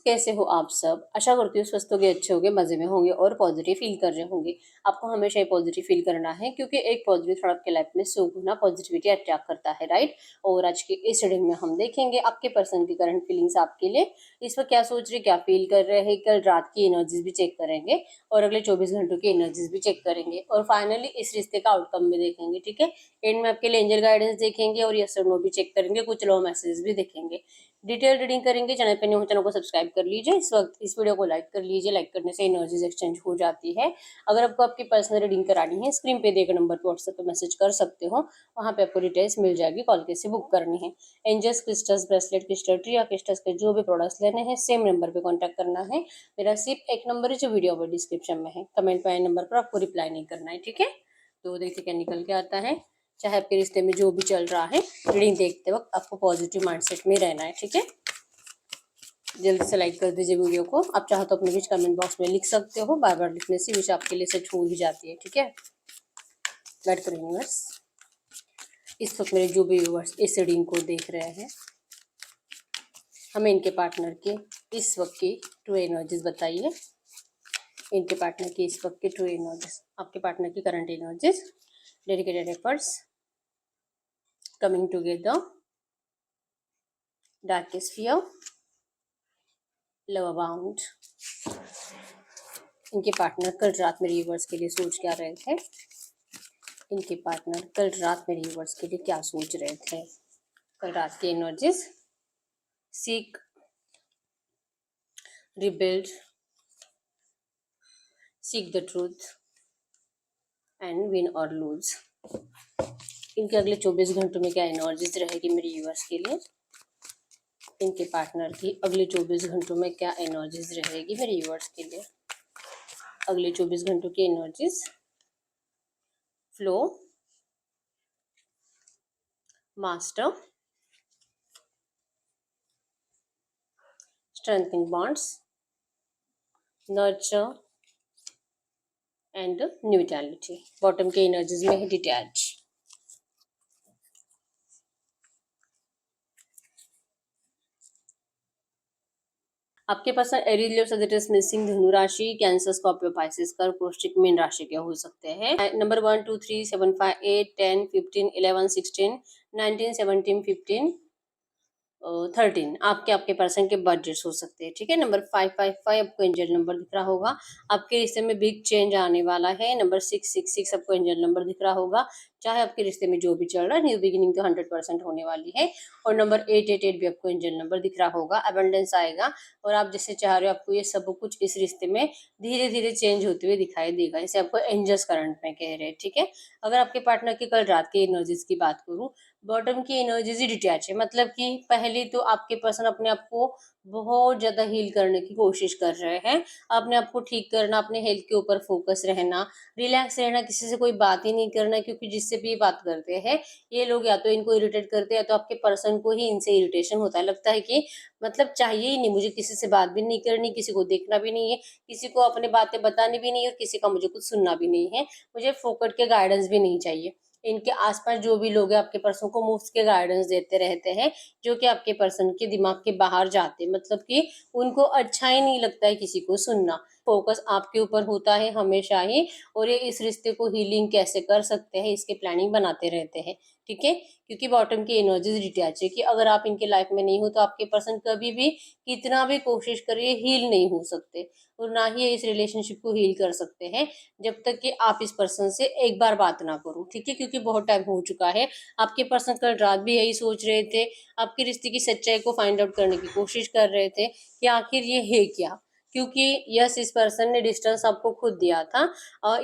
कैसे हो आप सब? आशा करती हूँ स्वस्थ होगे, अच्छे होगे, मज़े में होंगे और पॉजिटिव फील कर रहे होंगे। आपको हमेशा ही पॉजिटिव फील करना है क्योंकि एक पॉजिटिव थॉट आपके लाइफ में सो गुना पॉजिटिविटी अट्रैक्ट करता है, राइट? और आज की इस रीडिंग में हम देखेंगे आपके पर्सन की करंट फीलिंग्स आपके लिए, इस वक्त क्या सोच रहे, क्या फील कर रहे हैं। कल रात की एनर्जीज भी चेक करेंगे और अगले 24 घंटों की एनर्जीज भी चेक करेंगे और फाइनली इस रिश्ते का आउटकम भी देखेंगे। ठीक है, एंड में आपके लिए एंजल गाइडेंस देखेंगे और यस और नो भी चेक करेंगे, कुछ लो मैसेज भी देखेंगे। डिटेल रीडिंग करेंगे। चैनल पे न्यू हो चैनल को सब्सक्राइब कर लीजिए। इस वक्त इस वीडियो को लाइक कर लीजिए, लाइक करने से एनर्जीज एक्सचेंज हो जाती है। अगर आपको आपकी पर्सनल रीडिंग करानी है, स्क्रीन पे दिए गए नंबर पर व्हाट्सएप पे मैसेज कर सकते हो, वहाँ पे आपको डिटेल्स मिल जाएगी, कॉल कैसे बुक करनी है। Angels crystals, bracelet, crystal tree या क्रिस्टल्स के जो भी प्रोडक्ट्स लेने हैं सेम नंबर पे कॉन्टैक्ट करना है। मेरा सिर्फ एक नंबर है जो वीडियो पर डिस्क्रिप्शन में है, कमेंट पे आए नंबर पर आपको रिप्लाई नहीं करना है। ठीक है, तो देखिए क्या निकल के आता है। चाहे आपके रिश्ते में जो भी चल रहा है, रीडिंग देखते वक्त आपको पॉजिटिव माइंडसेट में रहना है। ठीक है, जल्दी से लाइक कर दीजिए वीडियो को। आप चाहो तो अपने विश कमेंट बॉक्स में लिख सकते हो, बार बार लिखने से विश आपके लिए सेट हो ही जाती है। ठीक है, गाइड करो यूनिवर्स। इस वक्त मेरे जो भी व्यूअर्स इस रीडिंग को देख रहे हैं, हमें इनके पार्टनर के इस वक्त की ट्रू एनर्जीज बताइए। इनके पार्टनर की इस वक्त की ट्रू एनर्जीज, आपके पार्टनर की current energies, dedicated efforts, coming together, darkest fear, love abound. इनके पार्टनर कल रात में यूनिवर्स के लिए सोच क्या रहे थे। इनके पार्टनर कल रात में यूनिवर्स के लिए क्या सोच रहे थे। कल रात की energies, seek, rebuild, seek the truth and win और लूज। इनके अगले 24 घंटों में क्या एनर्जीज रहेगी मेरे व्यूअर्स के लिए। इनके पार्टनर की अगले 24 घंटों में क्या एनर्जीज रहेगी मेरे व्यूअर्स के लिए। अगले 24 घंटों की energies, flow, master, strengthening bonds, nurture and neutrality. Bottom के एनर्जीज में है डिटैच। आपके पास एरीज, लियो, सजिटस, मिसिंग, धनु राशि, कैंसर, स्कॉर्पियो, पाइसेस, कर्क, वृश्चिक, मीन राशि के हो सकते हैं। नंबर 1 2 3 7 5 8 10 15 11 16 19 17 15 13 आपके पर्सन के बजट्स हो सकते हैं। ठीक है, नंबर 555 आपको एंजल नंबर दिख रहा होगा। आपके रिश्ते में बिग चेंज आने वाला है। नंबर 666 आपको एंजल नंबर दिख रहा होगा। चाहे आपके रिश्ते में जो भी चल रहा है, न्यू बिगिनिंग तो 100% होने वाली है। और नंबर 888 भी आपको एंजल नंबर दिख रहा होगा। अबंडेंस आएगा और आप जैसे चाह रहे हो आपको ये सब कुछ इस रिश्ते में धीरे धीरे चेंज होते हुए दिखाई देगा, जैसे आपको एंजल्स करंट में कह रहे हैं। ठीक है, अगर आपके पार्टनर की कल रात की एनर्जीज की बात करूँ, बॉटम की एनर्जीज ही डिटैच है। मतलब कि पहले तो आपके पर्सन अपने आप को बहुत ज्यादा हील करने की कोशिश कर रहे हैं, अपने आप को ठीक करना, अपने हेल्थ के ऊपर फोकस रहना, रिलैक्स रहना, किसी से कोई बात ही नहीं करना। क्योंकि जिससे भी ये बात करते हैं ये लोग या तो इनको इरिटेट करते हैं या तो आपके पर्सन को ही इनसे इरिटेशन होता है। लगता है कि मतलब चाहिए ही नहीं, मुझे किसी से बात भी नहीं करनी, किसी को देखना भी नहीं है, किसी को अपनी बातें बतानी भी नहीं है और किसी का मुझे कुछ सुनना भी नहीं है, मुझे फोकट के गाइडेंस भी नहीं चाहिए। इनके आसपास जो भी लोग हैं आपके पर्सन को मुफ्त के गाइडेंस देते रहते हैं, जो कि आपके पर्सन के दिमाग के बाहर जाते हैं। मतलब कि उनको अच्छा ही नहीं लगता है किसी को सुनना। फोकस आपके ऊपर होता है हमेशा ही, और ये इस रिश्ते को हीलिंग कैसे कर सकते हैं इसके प्लानिंग बनाते रहते हैं। ठीक है, क्योंकि बॉटम की एनर्जीज डिटैच है कि अगर आप इनके लाइफ में नहीं हो तो आपके पर्सन कभी भी कितना भी कोशिश करिए हील नहीं हो सकते, और ना ही ये इस रिलेशनशिप को हील कर सकते हैं जब तक कि आप इस पर्सन से एक बार बात ना करो। ठीक है, क्योंकि बहुत टाइम हो चुका है। आपके पर्सन कल रात भी यही सोच रहे थे, आपके रिश्ते की सच्चाई को फाइंड आउट करने की कोशिश कर रहे थे कि आखिर ये है क्या। क्योंकि यस, इस पर्सन ने डिस्टेंस आपको खुद दिया था,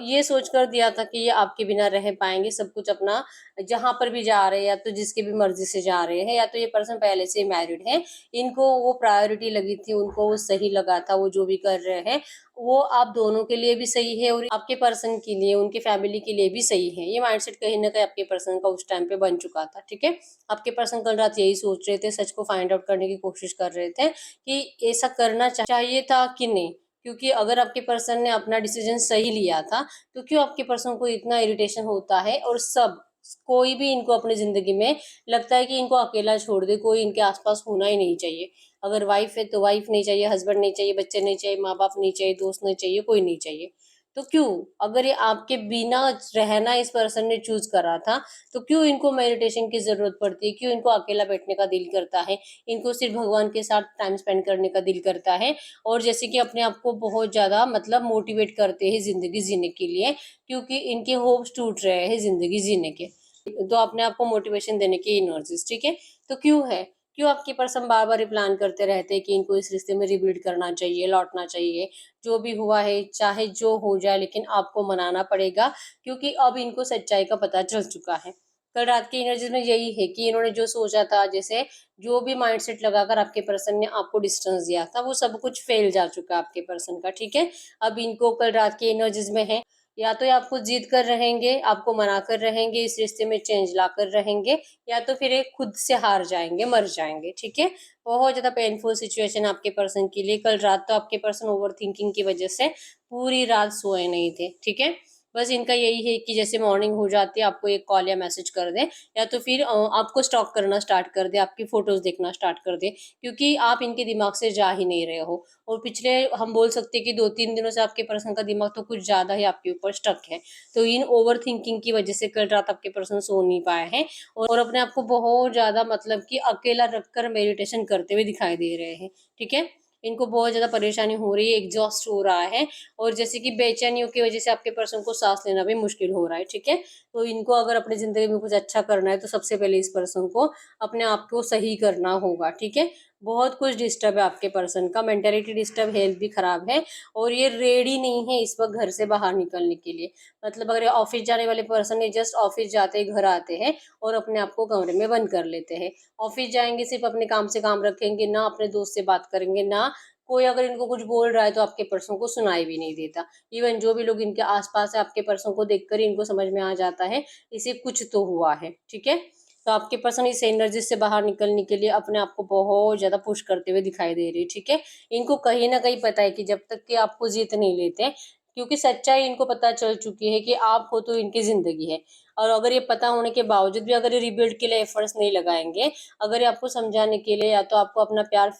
ये सोचकर दिया था कि ये आपके बिना रह पाएंगे, सब कुछ अपना जहां पर भी जा रहे हैं या तो जिसकी भी मर्जी से जा रहे हैं, या तो ये पर्सन पहले से मैरिड है, इनको वो प्रायोरिटी लगी थी, उनको वो सही लगा था, वो जो भी कर रहे हैं वो आप दोनों के लिए भी सही है और आपके पर्सन के लिए, उनके फैमिली के लिए भी सही है। ये माइंडसेट कहीं ना कहीं आपके पर्सन का उस टाइम पे बन चुका था। ठीक है, आपके पर्सन कल रात यही सोच रहे थे, सच को फाइंड आउट करने की कोशिश कर रहे थे कि ऐसा करना चाहिए था कि नहीं। क्योंकि अगर आपके पर्सन ने अपना डिसीजन सही लिया था तो क्यों आपके पर्सन को इतना इरिटेशन होता है, और सब कोई भी इनको अपनी ज़िंदगी में लगता है कि इनको अकेला छोड़ दे, कोई इनके आस-पास होना ही नहीं चाहिए। अगर वाइफ़ है तो वाइफ़ नहीं चाहिए, हस्बैंड नहीं चाहिए, बच्चे नहीं चाहिए, माँ-बाप नहीं चाहिए, दोस्त नहीं चाहिए, कोई नहीं चाहिए। तो क्यों? अगर ये आपके बिना रहना इस पर्सन ने चूज़ करा था, तो क्यों इनको मेडिटेशन की ज़रूरत पड़ती है? क्यों इनको अकेला बैठने का दिल करता है? इनको सिर्फ़ भगवान के साथ टाइम स्पेंड करने का दिल करता है और जैसे कि अपने आप को बहुत ज़्यादा मतलब मोटिवेट करते हैं ज़िंदगी जीने के लिए, क्योंकि इनके होप्स टूट रहे हैं ज़िंदगी जीने के। तो अपने आप को मोटिवेशन देने की एनर्जीज़, ठीक है? तो क्यों है? क्यों आपके पर्सन बार-बार ये प्लान करते रहते हैं कि इनको इस रिश्ते में रिबिल्ड करना चाहिए, लौटना चाहिए, जो भी हुआ है चाहे जो हो जाए लेकिन आपको मनाना पड़ेगा, क्योंकि अब इनको सच्चाई का पता चल चुका है। कल रात की एनर्जीज़ में यही है कि इन्होंने जो सोचा था, जैसे जो भी माइंडसेट लगाकर आपके पर्सन ने आपको डिस्टेंस दिया था, वो सब कुछ फेल जा चुका है आपके पर्सन का, ठीक है? अब इनको कल रात की एनर्जीज़ में है, या तो ये आपको जीत कर रहेंगे, आपको मनाकर रहेंगे, इस रिश्ते में चेंज लाकर रहेंगे, या तो फिर ये खुद से हार जाएँगे, मर जाएँगे, ठीक है? बहुत ज़्यादा पेनफुल सिचुएशन आपके पर्सन के लिए। कल रात तो आपके पर्सन ओवरथिंकिंग की वजह से पूरी रात सोए नहीं थे, ठीक है? बस इनका यही है कि जैसे मॉर्निंग हो जाती है, आपको एक कॉल या मैसेज कर दें, या तो फिर आपको स्टॉक करना स्टार्ट कर दें, आपकी फ़ोटोज़ देखना स्टार्ट कर दें, क्योंकि आप इनके दिमाग से जा ही नहीं रहे हो। और पिछले हम बोल सकते हैं कि 2-3 दिनों से आपके पर्सन का दिमाग तो कुछ ज़्यादा ही आपके ऊपर स्टक है। तो इन ओवरथिंकिंग की वजह से कल रात आपके पर्सन सो नहीं पाए हैं और अपने आप को बहुत ज़्यादा मतलब कि अकेला रखकर मेडिटेशन करते हुए दिखाई दे रहे हैं, ठीक है? इनको बहुत ज़्यादा परेशानी हो रही है, एग्ज़ॉस्ट हो रहा है और जैसे कि बेचैनियों की वजह से आपके पर्सन को साँस लेना भी मुश्किल हो रहा है, ठीक है? तो इनको अगर अपनी ज़िंदगी में कुछ अच्छा करना है, तो सबसे पहले इस पर्सन को अपने आप को सही करना होगा, ठीक है? बहुत कुछ डिस्टर्ब है आपके पर्सन का, मेंटालिटी डिस्टर्ब, हेल्थ भी खराब है और ये रेडी नहीं है इस वक़्त घर से बाहर निकलने के लिए। मतलब अगर ये ऑफ़िस जाने वाले पर्सन है, जस्ट ऑफ़िस जाते ही घर आते हैं और अपने आप को कमरे में बंद कर लेते हैं। ऑफ़िस जाएँगे, सिर्फ़ अपने काम से काम रखेंगे, ना अपने दोस्त से बात करेंगे, ना कोई अगर इनको कुछ बोल रहा है तो आपके पर्सन को सुनाई भी नहीं देता। इवन जो भी लोग इनके आस-पास है, आपके पर्सन को देखकर ही इनको समझ में आ जाता है, इसे कुछ तो हुआ है, ठीक है? तो आपके पर्सन इस एनर्जी से बाहर निकलने के लिए अपने आप को बहुत ज़्यादा पुश करते हुए दिखाई दे रही है, ठीक है? इनको कहीं न कहीं पता है कि जब तक कि आपको जीत नहीं लेते, क्योंकि सच्चाई इनको पता चल चुकी है कि आप हो तो इनकी ज़िंदगी है। और अगर ये पता होने के बावजूद भी अगर ये रिबिल्ड के लिए एफर्ट्स नहीं लगाएँगे, अगर ये आपको समझाने के लिए या तो आपको अपना प्यार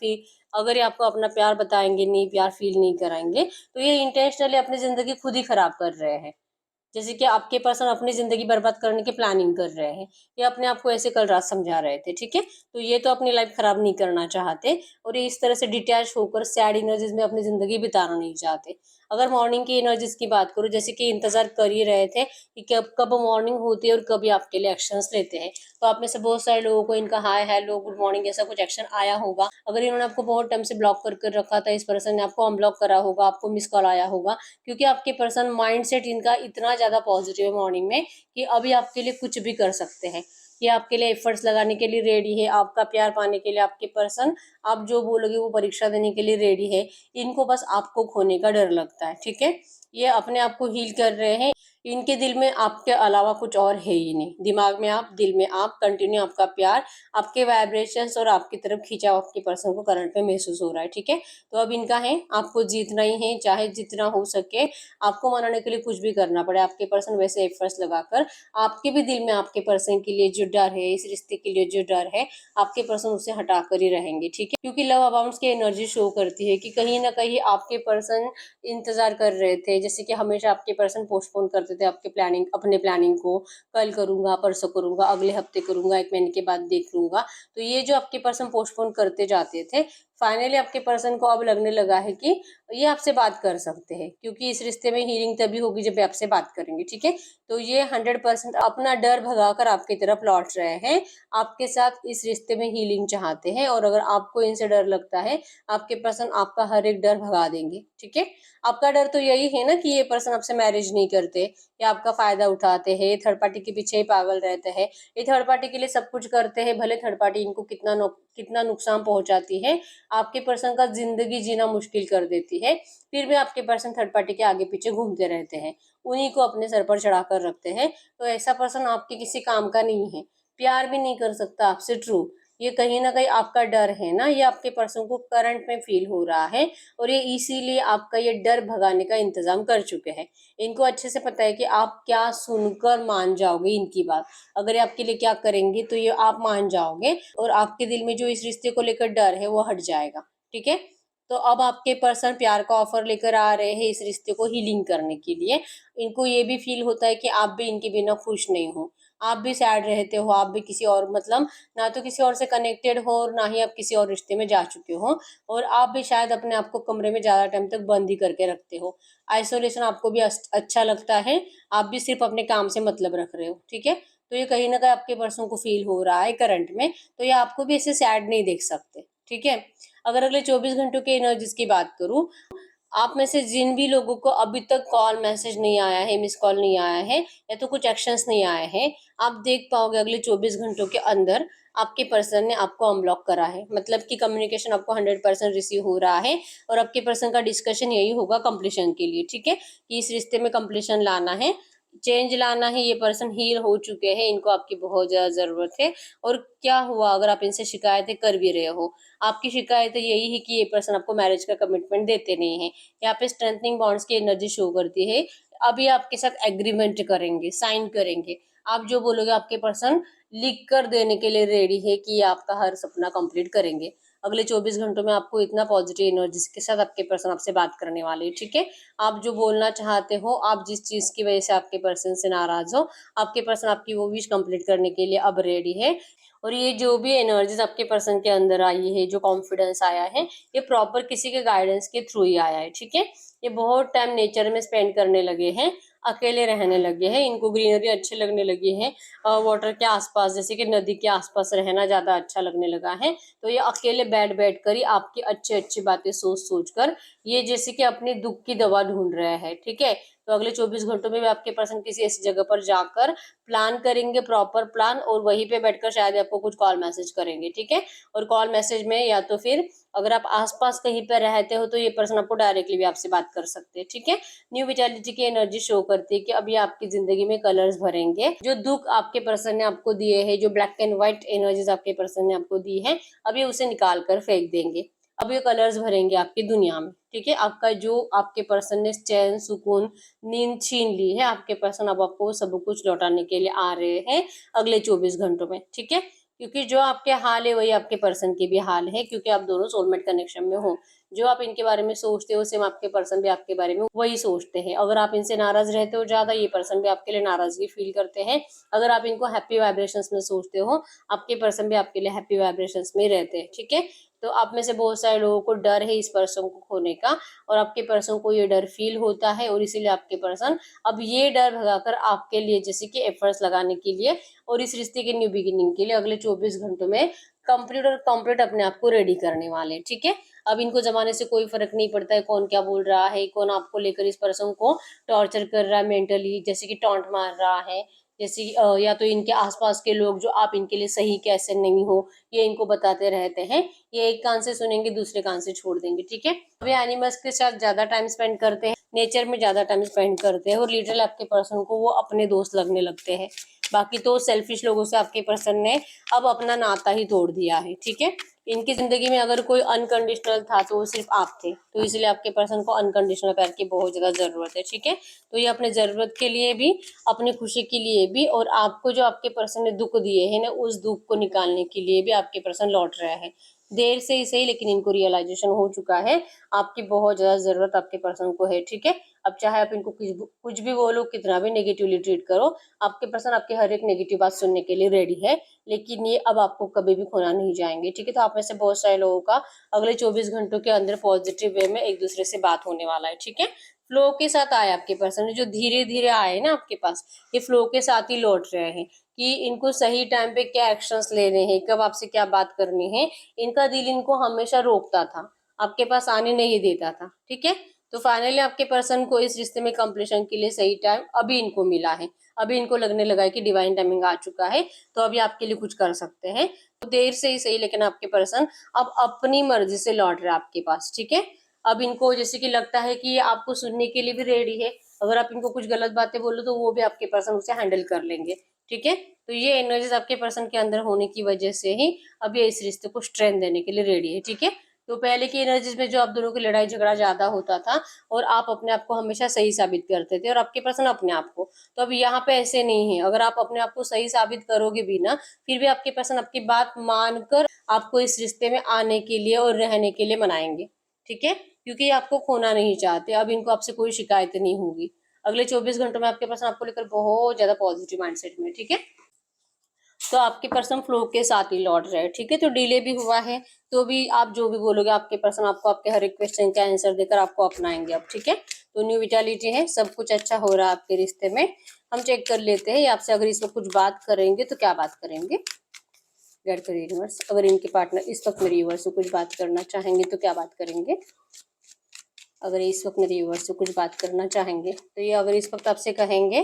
अगर ये आपको अपना प्यार बताएँगे नहीं, प्यार फ़ील नहीं कराएँगे, तो ये इंटेंशनली अपनी ज़िंदगी खुद ही खराब कर रहे हैं। जैसे कि आपके पर्सन अपनी ज़िंदगी बर्बाद करने की प्लानिंग कर रहे हैं। ये अपने आप को ऐसे कल रात समझा रहे थे, ठीक है? तो ये तो अपनी लाइफ़ खराब नहीं करना चाहते और ये इस तरह से डिटैच होकर सैड एनर्जीज़ में अपनी ज़िंदगी बिताना नहीं चाहते। अगर मॉर्निंग की एनर्जीज़ की बात करूँ, जैसे कि इंतज़ार कर ही रहे थे कि कब कब मॉर्निंग होती है और कब ये आपके लिए एक्शंस लेते हैं। तो आप में से बहुत सारे लोगों को इनका हाय, हेलो, गुड मॉर्निंग ऐसा कुछ एक्शन आया होगा। अगर इन्होंने आपको बहुत टाइम से ब्लॉक कर कर रखा था, इस पर्सन ने आपको अनब्लॉक करा होगा, आपको मिस्ड कॉल आया होगा, क्योंकि आपके पर्सन माइंडसेट इनका इतना ज़्यादा पॉजिटिव है मॉर्निंग में कि अभी आपके लिए कुछ भी कर सकते हैं। ये आपके लिए एफर्ट्स लगाने के लिए रेडी है, आपका प्यार पाने के लिए आपके पर्सन आप जो बोलोगे वो परीक्षा देने के लिए रेडी है। इनको बस आपको खोने का डर लगता है, ठीक है? ये अपने आप को हील कर रहे हैं। इनके दिल में आपके अलावा कुछ और है ही नहीं। दिमाग में आप, दिल में आप, कंटिन्यू आपका प्यार, आपके वाइब्रेशंस और आपकी तरफ खिंचाव आपके पर्सन को करंट में महसूस हो रहा है, ठीक है? तो अब इनका है, आपको जीतना ही है, चाहे जितना हो सके आपको मनाने के लिए कुछ भी करना पड़े। आपके पर्सन वैसे एफर्ट्स लगाकर आपके भी दिल में आपके पर्सन के लिए जो डर है, इस रिश्ते के लिए जो डर है, आपके पर्सन उसे हटाकर ही रहेंगे, ठीक है? क्योंकि लव अबाउंड्स की एनर्जी शो करती है कि कहीं न कहीं आपके पर्सन इंतज़ार कर रहे थे। जैसे कि हमेशा आपके पर्सन पोस्टपोन करते थे आपके प्लानिंग अपने प्लानिंग को, कल करूँगा, परसों करूँगा, अगले हफ्ते करूँगा, 1 महीने के बाद देख लूँगा। तो ये जो आपके पर्सन पोस्टपोन करते जाते थे, फाइनली आपके पर्सन को अब लगने लगा है कि ये आपसे बात कर सकते हैं, क्योंकि इस रिश्ते में हीलिंग तभी होगी जब ये आपसे बात करेंगे, ठीक है? तो ये 100% अपना डर भगाकर आपकी तरफ लौट रहे हैं। आपके साथ इस रिश्ते में हीलिंग चाहते हैं और अगर आपको इनसे डर लगता है, आपके पर्सन आपका हर एक डर भगा देंगे, ठीक है? आपका डर तो यही है ना कि ये पर्सन आपसे मैरिज नहीं करते या आपका फ़ायदा उठाते हैं, थर्ड पार्टी के पीछे ही पागल रहते हैं। ये थर्ड पार्टी के लिए सब कुछ करते हैं, भले थर्ड पार्टी इनको कितना नुकसान पहुँचाती है, आपके पर्सन का ज़िंदगी जीना मुश्किल कर देती है, फिर भी आपके पर्सन थर्ड पार्टी के आगे-पीछे घूमते रहते हैं। उन्हीं को अपने सर पर चढ़ाकर रखते हैं, तो ऐसा पर्सन आपके किसी काम का नहीं है। प्यार भी नहीं कर सकता आपसे ट्रू, ये कहीं ना कहीं आपका डर है ना, ये आपके पर्सन को करंट में फील हो रहा है, और ये इसीलिए आपका ये डर भगाने का इंतजाम कर चुके हैं। इनको अच्छे से पता है कि आप क्या सुनकर मान जाओगे इनकी बात, अगर ये आपके लिए क्या करेंगे तो ये आप मान जाओगे, और आपके दिल में जो इस रिश्ते को लेकर डर है वो हट जाएगा। ठीक है, तो अब आपके पर्सन प्यार का ऑफर लेकर आ रहे हैं इस रिश्ते को हीलिंग करने के लिए। इनको ये भी फील होता है कि आप भी इनके बिना खुश नहीं हो, आप भी सैड रहते हो, आप भी किसी और मतलब ना तो किसी और से कनेक्टेड हो और ना ही आप किसी और रिश्ते में जा चुके हो, और आप भी शायद अपने आप को कमरे में ज्यादा टाइम तक बंद ही करके रखते हो। आइसोलेशन आपको भी अच्छा लगता है, आप भी सिर्फ अपने काम से मतलब रख रहे हो। ठीक है, तो ये कहीं ना कहीं आपके पर्सन को फील हो रहा है करंट में, तो ये आपको भी ऐसे सैड नहीं देख सकते। ठीक है, अगर अगले 24 घंटों के एनर्जीज की बात करूं, आप में से जिन भी लोगों को अभी तक कॉल मैसेज नहीं आया है, मिस कॉल नहीं आया है, या तो कुछ एक्शंस नहीं आए हैं, आप देख पाओगे अगले 24 घंटों के अंदर आपके पर्सन ने आपको अनब्लॉक करा है, मतलब कि कम्युनिकेशन आपको 100% रिसीव हो रहा है, और आपके पर्सन का डिस्कशन यही होगा कंप्लीशन के लिए। ठीक है, कि इस रिश्ते में कंप्लीशन लाना है, चेंज लाना है, ये पर्सन हील हो चुके हैं, इनको आपकी बहुत ज्यादा जरूरत है। और क्या हुआ अगर आप इनसे शिकायतें कर भी रहे हो, आपकी शिकायत यही है कि ये पर्सन आपको मैरिज का कमिटमेंट देते नहीं है। यहाँ पे स्ट्रेंथनिंग बॉन्ड्स की एनर्जी शो करती है, अभी आपके साथ एग्रीमेंट करेंगे, साइन करेंगे, आप जो बोलोगे आपके पर्सन लिख कर देने के लिए रेडी है कि ये आपका हर सपना कंप्लीट करेंगे। अगले 24 घंटों में आपको इतना पॉजिटिव एनर्जी के साथ आपके पर्सन आपसे बात करने वाले हैं। ठीक है, आप जो बोलना चाहते हो, आप जिस चीज की वजह से आपके पर्सन से नाराज हो, आपके पर्सन आपकी वो विश कंप्लीट करने के लिए अब रेडी है। और ये जो भी एनर्जीज आपके पर्सन के अंदर आई है, जो कॉन्फिडेंस आया है, ये प्रॉपर किसी के गाइडेंस के थ्रू ही आया है। ठीक है, ये बहुत टाइम नेचर में स्पेंड करने लगे हैं, अकेले रहने लगे हैं, इनको ग्रीनरी अच्छी लगने लगी है, वाटर के आसपास जैसे कि नदी के आसपास रहना ज्यादा अच्छा लगने लगा है। तो ये अकेले बैठ बैठ कर ही आपकी अच्छी अच्छी बातें सोच सोच कर ये जैसे कि अपनी दुख की दवा ढूंढ रहे हैं। ठीक है, तो अगले 24 घंटों में भी आपके पर्सन किसी ऐसी जगह पर जाकर प्लान करेंगे, प्रॉपर प्लान, और वहीं पे बैठकर शायद आपको कुछ कॉल मैसेज करेंगे। ठीक है, और कॉल मैसेज में या तो फिर अगर आप आसपास कहीं पर रहते हो तो ये पर्सन आपको डायरेक्टली भी आपसे बात कर सकते हैं। ठीक है, न्यू विटालिटी की एनर्जी शो करती है कि अभी आपकी जिंदगी में कलर्स भरेंगे, जो दुख आपके पर्सन ने आपको दिए हैं, जो ब्लैक एंड व्हाइट एनर्जीज आपके पर्सन ने आपको दी है, अभी उसे निकाल कर फेंक देंगे। अब ये कलर्स भरेंगे आपकी दुनिया में। ठीक है, आपका जो आपके पर्सन ने चैन सुकून नींद छीन ली है, आपके पर्सन अब आपको सब कुछ लौटाने के लिए आ रहे हैं अगले 24 घंटों में। ठीक है, क्योंकि जो आपके हाल है वही आपके पर्सन के भी हाल है, क्योंकि आप दोनों सोलमेट कनेक्शन में हो। जो आप इनके बारे में सोचते हो सेम आपके पर्सन भी आपके बारे में वही सोचते हैं। अगर आप इनसे नाराज रहते हो ज्यादा, ये पर्सन भी आपके लिए नाराजगी फील करते हैं। अगर आप इनको हैप्पी वाइब्रेशंस में सोचते हो, आपके पर्सन भी आपके लिए हैप्पी वाइब्रेशंस में रहते हैं। ठीक है, तो आप में से बहुत सारे लोगों को डर है इस पर्सन को खोने का, और आपके पर्सन को ये डर फील होता है, और इसीलिए आपके पर्सन अब ये डर भगाकर आपके लिए जैसे कि एफर्ट्स लगाने के लिए और इस रिश्ते की न्यू बिगिनिंग के लिए अगले 24 घंटों में कंप्लीट अपने आप को रेडी करने वाले हैं। ठीक है, अब इनको जमाने से कोई फर्क नहीं पड़ता है कौन क्या बोल रहा है, कौन आपको लेकर इस पर्सन को टॉर्चर कर रहा है मेंटली, जैसे कि टॉन्ट मार रहा है, जैसे या तो इनके आसपास के लोग जो आप इनके लिए सही कैसे नहीं हो, ये इनको बताते रहते हैं। ये एक कान से सुनेंगे, दूसरे कान से छोड़ देंगे। ठीक है, वे एनिमल्स के साथ ज्यादा टाइम स्पेंड करते हैं, नेचर में ज्यादा टाइम स्पेंड करते हैं, और लिटरल आपके पर्सन को वो अपने दोस्त लगने लगते हैं। बाकी तो सेल्फिश लोगों से आपके पर्सन ने अब अपना नाता ही तोड़ दिया है। ठीक है, इनकी जिंदगी में अगर कोई अनकंडीशनल था तो वो सिर्फ आप थे, तो इसलिए आपके पर्सन को अनकंडीशनल प्यार की बहुत ज्यादा जरूरत है। ठीक है, तो ये अपने जरूरत के लिए भी, अपनी खुशी के लिए भी, और आपको जो आपके पर्सन ने दुख दिए है ना, उस दुख को निकालने के लिए भी आपके पर्सन लौट रहा है। देर से ही सही, लेकिन इनको रियलाइजेशन हो चुका है आपकी बहुत ज्यादा जरूरत आपके पर्सन को है। ठीक है, अब चाहे आप इनको कुछ भी बोलो, कितना भी नेगेटिवली ट्रीट करो, आपके पर्सन आपके हर एक नेगेटिव बात सुनने के लिए रेडी है, लेकिन ये अब आपको कभी भी खोना नहीं जाएंगे। ठीक है, तो आप में से बहुत सारे लोगों का अगले 24 घंटों के अंदर पॉजिटिव वे में एक दूसरे से बात होने वाला है। ठीक है, फ्लो के साथ आए आपके पर्सन, जो धीरे धीरे आए ना आपके पास, ये फ्लो के साथ ही लौट रहे हैं कि इनको सही टाइम पे क्या एक्शंस लेने हैं, कब आपसे क्या बात करनी है। इनका दिल इनको हमेशा रोकता था, आपके पास आने नहीं देता था। ठीक है, तो फाइनली आपके पर्सन को इस रिश्ते में कंप्लीशन के लिए सही टाइम अभी इनको मिला है। अभी इनको लगने लगा है कि डिवाइन टाइमिंग आ चुका है, तो अभी आपके लिए कुछ कर सकते हैं। तो देर से ही सही, लेकिन आपके पर्सन अब अपनी मर्जी से लौट रहे हैं आपके पास। ठीक है, अब इनको जैसे कि लगता है कि ये आपको सुनने के लिए भी रेडी है। अगर आप इनको कुछ गलत बातें बोलो तो वो भी आपके पर्सन उसे हैंडल कर लेंगे, ठीक है। तो ये एनर्जीज आपके पर्सन के अंदर होने की वजह से ही अब ये इस रिश्ते को स्ट्रेंथ देने के लिए रेडी है, ठीक है। तो पहले की एनर्जीज में जो आप दोनों की लड़ाई झगड़ा ज्यादा होता था और आप अपने आप को हमेशा सही साबित करते थे और आपके पर्सन अपने आप को, तो अब यहाँ पे ऐसे नहीं है। अगर आप अपने आप को सही साबित करोगे भी ना, फिर भी आपके पर्सन आपकी बात मानकर आपको इस रिश्ते में आने के लिए और रहने के लिए मनाएंगे, ठीक है। क्योंकि ये आपको खोना नहीं चाहते। अब इनको आपसे कोई शिकायत नहीं होगी। अगले 24 घंटों में आपके पर्सन आपको लेकर बहुत ज्यादा पॉजिटिव माइंडसेट में, ठीक है। तो आपके पर्सन फ्लो के साथ ही लौट रहे हैं, ठीक है। तो डिले भी हुआ है तो भी आप जो भी बोलोगे आपके पर्सन आपको आपके हर एक क्वेश्चन का आंसर देकर आपको अपनाएंगे अब, ठीक है। तो न्यू विटालिटी है, सब कुछ अच्छा हो रहा है आपके रिश्ते में। हम चेक कर लेते हैं आपसे अगर इस वक्त कुछ बात करेंगे तो क्या बात करेंगे। गेट कर यूनिवर्स, अगर इनके पार्टनर इस वक्त मेरे यूनिवर्स से कुछ बात करना चाहेंगे तो क्या बात करेंगे। अगर इस वक्त मेरे व्यूअर्स से कुछ बात करना चाहेंगे तो ये अगर इस वक्त आपसे कहेंगे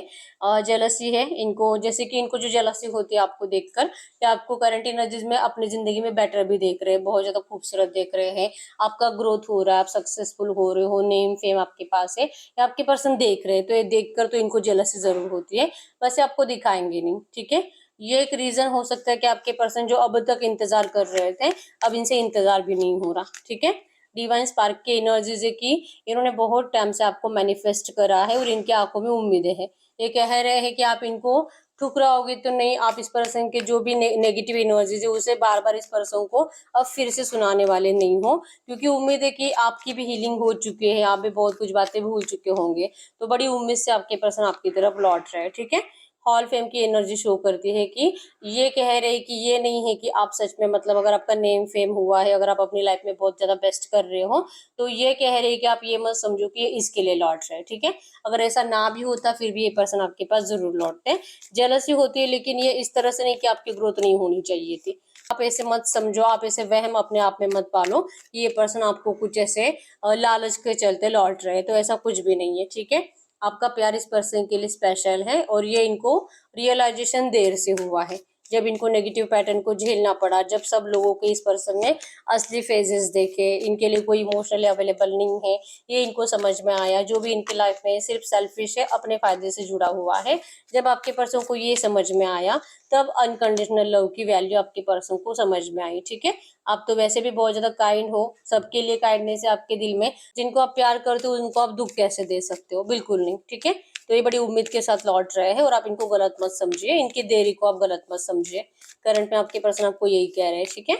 जेलसी है इनको, जैसे कि इनको जो जेलसी होती है आपको देखकर, या आपको करंट एनर्जीज में अपनी जिंदगी में बेटर भी देख रहे हैं, बहुत ज्यादा खूबसूरत देख रहे हैं, आपका ग्रोथ हो रहा है, आप सक्सेसफुल हो रहे हो, नेम फेम आपके पास है, या आपके पर्सन देख रहे हैं, तो ये देखकर तो इनको जेलसी जरूर होती है, वैसे आपको दिखाएंगे नहीं, ठीक है। ये एक रीजन हो सकता है कि आपके पर्सन जो अब तक इंतजार कर रहे थे अब इनसे इंतजार भी नहीं हो रहा, ठीक है। डिवाइन स्पार्क की एनर्जीज है कि इन्होंने बहुत टाइम से आपको मैनिफेस्ट करा है और इनकी आंखों में उम्मीदें हैं। ये कह रहे हैं कि आप इनको ठुकराओगे तो नहीं, आप इस पर्सन के जो भी नेगेटिव एनर्जीज है उसे बार बार इस पर्सन को अब फिर से सुनाने वाले नहीं हो, क्योंकि उम्मीद है कि आपकी भी हीलिंग हो चुकी है, आप भी बहुत कुछ बातें भूल चुके होंगे, तो बड़ी उम्मीद से आपके पर्सन आपकी तरफ लौट रहे हैं, ठीक है। हॉल फेम की एनर्जी शो करती है कि ये कह रहे हैं कि ये नहीं है कि आप सच में, मतलब अगर आपका नेम फेम हुआ है, अगर आप अपनी लाइफ में बहुत ज्यादा बेस्ट कर रहे हो, तो ये कह रहे हैं कि आप ये मत समझो कि ये इसके लिए लौट रहे हैं, ठीक है। अगर ऐसा ना भी होता फिर भी ये पर्सन आपके पास जरूर लौटते हैं। जेलसी होती है लेकिन ये इस तरह से नहीं कि आपकी ग्रोथ नहीं होनी चाहिए थी। आप ऐसे मत समझो, आप ऐसे वहम अपने आप में मत पालो कि ये पर्सन आपको कुछ ऐसे लालच के चलते लौट रहे हैं, तो ऐसा कुछ भी नहीं है, ठीक है। आपका प्यार इस पर्सन के लिए स्पेशल है और ये इनको रियलाइजेशन देर से हुआ है, जब इनको नेगेटिव पैटर्न को झेलना पड़ा, जब सब लोगों के इस पर्सन ने असली फेजेस देखे, इनके लिए कोई इमोशनली अवेलेबल नहीं है, ये इनको समझ में आया जो भी इनकी लाइफ में सिर्फ सेल्फिश है, अपने फायदे से जुड़ा हुआ है। जब आपके पर्सन को ये समझ में आया तब अनकंडीशनल लव की वैल्यू आपके पर्सन को समझ में आई, ठीक है। आप तो वैसे भी बहुत ज्यादा काइंड हो, सबके लिए काइंडनेस है आपके दिल में, जिनको आप प्यार करते हो उनको आप दुख कैसे दे सकते हो, बिल्कुल नहीं, ठीक है। तो ये बड़ी उम्मीद के साथ लौट रहे हैं और आप इनको गलत मत समझिए, इनकी देरी को आप गलत मत समझिए। करंट में आपके पर्सन आपको यही कह रहे हैं, ठीक है।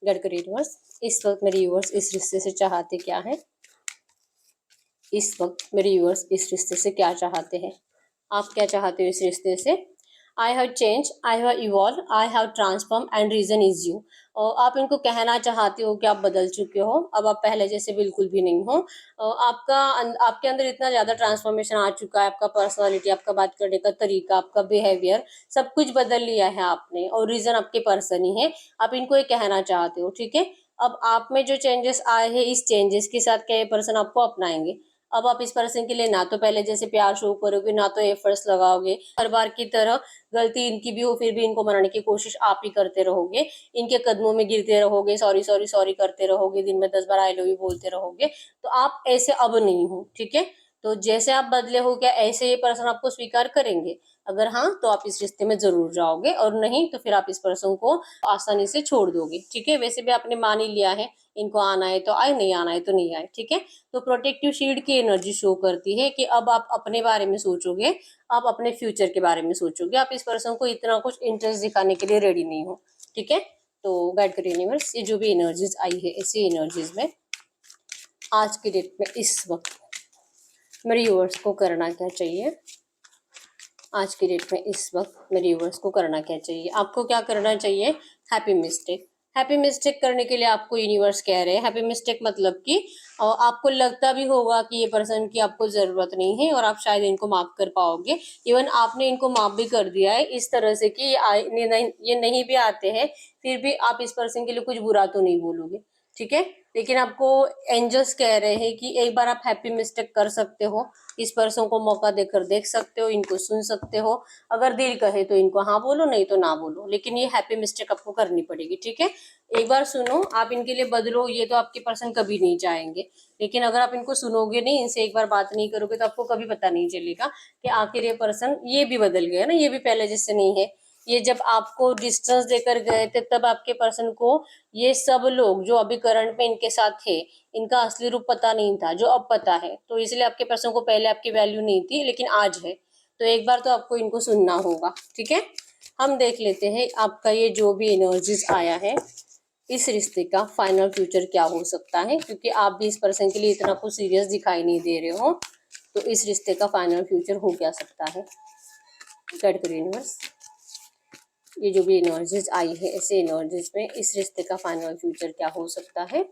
गडकरी यूनिवर्स, इस वक्त मेरे यूनिवर्स इस रिश्ते से चाहते क्या है, इस वक्त मेरे यूनिवर्स इस रिश्ते से क्या चाहते हैं, आप क्या चाहते हो इस रिश्ते से। I have change, I have evolve, I have transform and reason is you. और आप इनको कहना चाहते हो कि आप बदल चुके हो, अब आप पहले जैसे बिल्कुल भी नहीं हो। आपके अंदर इतना ज्यादा ट्रांसफॉर्मेशन आ चुका है, आपका पर्सनालिटी, आपका बात करने का तरीका, आपका बिहेवियर, सब कुछ बदल लिया है आपने, और रीजन आपके पर्सन ही है। आप इनको ये कहना चाहते हो, ठीक है। अब आप में जो चेंजेस आए हैं, इस चेंजेस के साथ क्या ये पर्सन आपको अपनाएंगे। अब आप इस पर्सन के लिए ना तो पहले जैसे प्यार शो करोगे, ना तो एफर्ट्स लगाओगे, हर बार की तरह गलती इनकी भी हो फिर भी इनको मनाने की कोशिश आप ही करते रहोगे, इनके कदमों में गिरते रहोगे, सॉरी सॉरी सॉरी करते रहोगे, दिन में 10 बार आई लव यू बोलते रहोगे, तो आप ऐसे अब नहीं हो, ठीक है। तो जैसे आप बदले हो क्या ऐसे ये पर्सन आपको स्वीकार करेंगे। अगर हाँ तो आप इस रिश्ते में जरूर जाओगे, और नहीं तो फिर आप इस पर्सन को आसानी से छोड़ दोगे, ठीक है। वैसे भी आपने मान ही लिया है, इनको आना है तो आए, नहीं आना है तो नहीं आए, ठीक है। तो प्रोटेक्टिव शील्ड की एनर्जी शो करती है कि अब आप अपने बारे में सोचोगे, आप अपने फ्यूचर के बारे में सोचोगे, आप इस पर्सन को इतना कुछ इंटरेस्ट दिखाने के लिए रेडी नहीं हो, ठीक है। तो गाइड करिए यूनिवर्स, ये जो भी एनर्जीज आई है इसी एनर्जीज में आज की डेट में इस वक्त मेरे व्यूअर्स को करना क्या चाहिए, आज की डेट में इस वक्त मेरे व्यूअर्स को करना क्या चाहिए। आपको क्या करना चाहिए, हैप्पी मिस्टेक। हैप्पी मिस्टेक करने के लिए आपको यूनिवर्स कह रहे हैं, हैप्पी मिस्टेक मतलब कि आपको लगता भी होगा कि ये पर्सन की आपको जरूरत नहीं है और आप शायद इनको माफ कर पाओगे, इवन आपने इनको माफ भी कर दिया है इस तरह से कि ये नहीं भी आते हैं फिर भी आप इस पर्सन के लिए कुछ बुरा तो नहीं बोलोगे। ठीक है। लेकिन आपको एंजल्स कह रहे हैं कि एक बार आप हैप्पी मिस्टेक कर सकते हो, इस पर्सन को मौका देकर देख सकते हो, इनको सुन सकते हो। अगर दिल कहे तो इनको हाँ बोलो, नहीं तो ना बोलो, लेकिन ये हैप्पी मिस्टेक आपको करनी पड़ेगी। ठीक है, एक बार सुनो, आप इनके लिए बदलो ये तो आपके पर्सन कभी नहीं चाहेंगे। लेकिन अगर आप इनको सुनोगे नहीं, इनसे एक बार बात नहीं करोगे, तो आपको कभी पता नहीं चलेगा कि आखिर ये पर्सन ये भी बदल गया ना, ये भी पहले जैसे नहीं है। ये जब आपको डिस्टेंस देकर गए थे तब आपके पर्सन को ये सब लोग जो अभी करंट में इनके साथ थे, इनका असली रूप पता नहीं था, जो अब पता है। तो इसलिए आपके पर्सन को पहले आपकी वैल्यू नहीं थी, लेकिन आज है। तो एक बार तो आपको इनको सुनना होगा। ठीक है, हम देख लेते हैं आपका ये जो भी एनर्जीज आया है, इस रिश्ते का फाइनल फ्यूचर क्या हो सकता है, क्योंकि आप भी इस पर्सन के लिए इतना कुछ सीरियस दिखाई नहीं दे रहे हो। तो इस रिश्ते का फाइनल फ्यूचर हो क्या सकता है, गाइड करो यूनिवर्स। ये जो भी एनर्जीज आई है, ऐसे एनर्जीज में इस रिश्ते का फाइनल फ्यूचर क्या हो सकता है।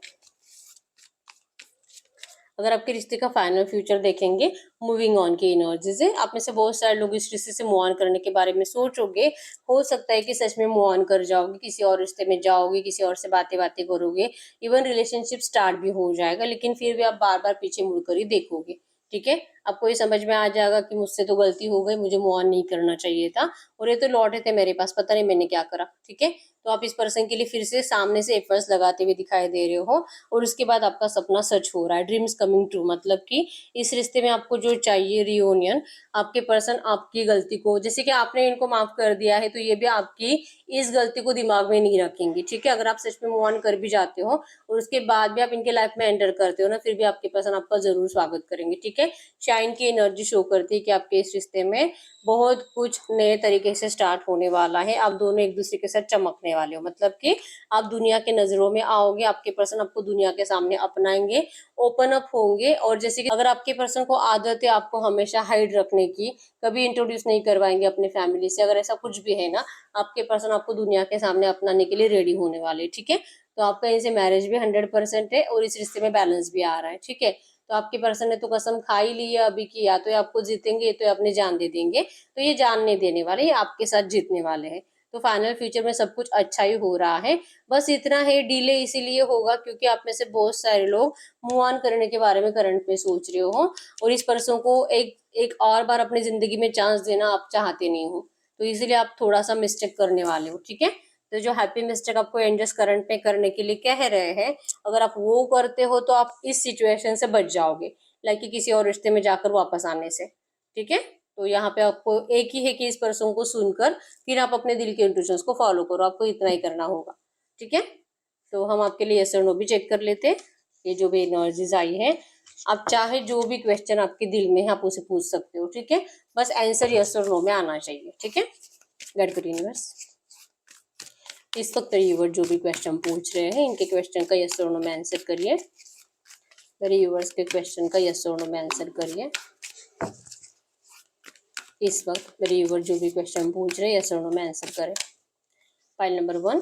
अगर आपके रिश्ते का फाइनल फ्यूचर देखेंगे, मूविंग ऑन की एनर्जीज है। आप में से बहुत सारे लोग इस रिश्ते से मूव ऑन करने के बारे में सोचोगे। हो सकता है कि सच में मूव ऑन कर जाओगे, किसी और रिश्ते में जाओगे, किसी और से बातें बातें करोगे, इवन रिलेशनशिप स्टार्ट भी हो जाएगा, लेकिन फिर भी आप बार बार पीछे मुड़कर ही देखोगे। ठीक है, आपको ये समझ में आ जाएगा कि मुझसे तो गलती हो गई, मुझे मूव ऑन नहीं करना चाहिए था, और ये तो लौटे थे मेरे पास, पता नहीं मैंने क्या करा। ठीक है, तो आप इस पर्सन के लिए फिर से सामने से एफर्ट्स लगाते हुए दिखाई दे रहे हो, और उसके बाद आपका सपना सच हो रहा है, ड्रीम्स कमिंग ट्रू। मतलब कि इस रिश्ते में आपको जो चाहिए रियूनियन, आपके पर्सन आपकी गलती को, जैसे कि आपने इनको माफ कर दिया है, तो ये भी आपकी इस गलती को दिमाग में नहीं रखेंगे। ठीक है, अगर आप सच में मूव ऑन कर भी जाते हो और उसके बाद भी आप इनके लाइफ में एंटर करते हो ना, फिर भी आपके पर्सन आपका जरूर स्वागत करेंगे। ठीक है, शाइन की एनर्जी शो करती है कि आपके इस रिश्ते में बहुत कुछ नए तरीके से स्टार्ट होने वाला है। आप दोनों एक दूसरे के साथ चमकने वाले हो, मतलब कि आप दुनिया के नजरों में आओगे, आपके पर्सन आपको दुनिया के सामने अपनाएंगे, ओपन अप होंगे। और जैसे कि अगर आपके पर्सन को आदत है आपको हमेशा हाइड रखने की, कभी इंट्रोड्यूस नहीं करवाएंगे अपने फैमिली से, अगर ऐसा कुछ भी है ना, आपके पर्सन आपको दुनिया के सामने अपनाने के लिए रेडी होने वाले। ठीक है, तो आपका इनसे मैरिज भी 100% है, और इस रिश्ते में बैलेंस भी आ रहा है। ठीक है, तो आपके पर्सन ने तो कसम खा ही ली है अभी की, या तो ये आपको जीतेंगे या तो ये अपनी जान दे देंगे। तो ये जान नहीं देने वाले, ये आपके साथ जीतने वाले हैं। तो फाइनल फ्यूचर में सब कुछ अच्छा ही हो रहा है। बस इतना है, डिले इसीलिए होगा क्योंकि आप में से बहुत सारे लोग मूव ऑन करने के बारे में करंट में सोच रहे हो, और इस पर्सन को एक एक और बार अपनी जिंदगी में चांस देना आप चाहते नहीं हो, तो इसीलिए आप थोड़ा सा मिस्टेक करने वाले हो। ठीक है, तो जो हैप्पी मिस्टेक आपको एंजल्स करंट में करने के लिए कह रहे हैं, अगर आप वो करते हो तो आप इस सिचुएशन से बच जाओगे, लाइक कि किसी और रिश्ते में जाकर वापस आने से। ठीक है, तो यहाँ पे आपको एक ही है कि इस पर्सन को सुनकर फिर आप अपने दिल के इंट्यूशंस को फॉलो करो, आपको इतना ही करना होगा। ठीक है, तो हम आपके लिए यस और नो भी चेक कर लेते हैं। ये जो भी एनर्जीज आई है, आप चाहे जो भी क्वेश्चन आपके दिल में है आप उसे पूछ सकते हो। ठीक है, बस आंसर यस और नो में आना चाहिए। ठीक है, गेट गुड यूनिवर्स। इस वक्त व्यूअर जो भी क्वेश्चन पूछ रहे हैं, इनके क्वेश्चन का यस और नो में आंसर करिए। मेरे व्यूअर्स के क्वेश्चन का यस और नो में आंसर करिए। इस वक्त मेरे व्यूअर जो भी क्वेश्चन पूछ रहे हैं, यस और नो में आंसर करें। File number 1,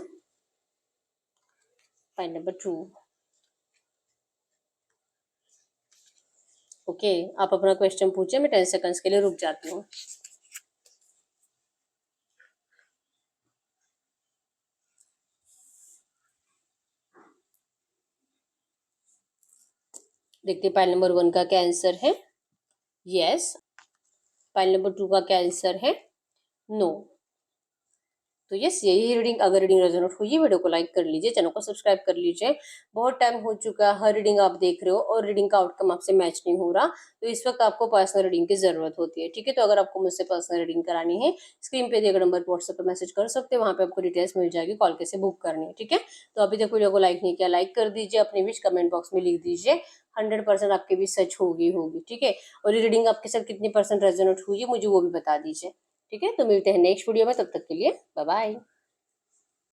file number 2। Okay, आप अपना क्वेश्चन पूछे, मैं 10 सेकंड्स के लिए रुक जाती हूँ। देखते फाइल नंबर 1 का क्या आंसर है, यस। फाइल नंबर 2 का क्या आंसर है, नो। तो यस, यही रीडिंग, अगर रीडिंग रेजोनेट हुई, वीडियो को लाइक कर लीजिए, चैनल को सब्सक्राइब कर लीजिए। बहुत टाइम हो चुका है, हर रीडिंग आप देख रहे हो और रीडिंग का आउटकम आपसे मैच नहीं हो रहा, तो इस वक्त आपको पर्सनल रीडिंग की जरूरत होती है। ठीक है, तो अगर आपको मुझसे पर्सनल रीडिंग करानी है, स्क्रीन पे दिए गए नंबर पर व्हाट्सएप पर मैसेज कर सकते हैं, वहाँ पे आपको डिटेल्स मिल जाएगी, कॉल कैसे बुक करनी है। ठीक है, तो अभी तक वीडियो को लाइक नहीं किया, लाइक कर दीजिए, अपने विश कमेंट बॉक्स में लिख दीजिए। 100% आपके भी सच होगी होगी। ठीक है, और ये रीडिंग आपके साथ कितनी % रेजोनेट हुई है मुझे वो भी बता दीजिए। ठीक है, तो मिलते हैं नेक्स्ट वीडियो में, तब तक के लिए बाय बाय।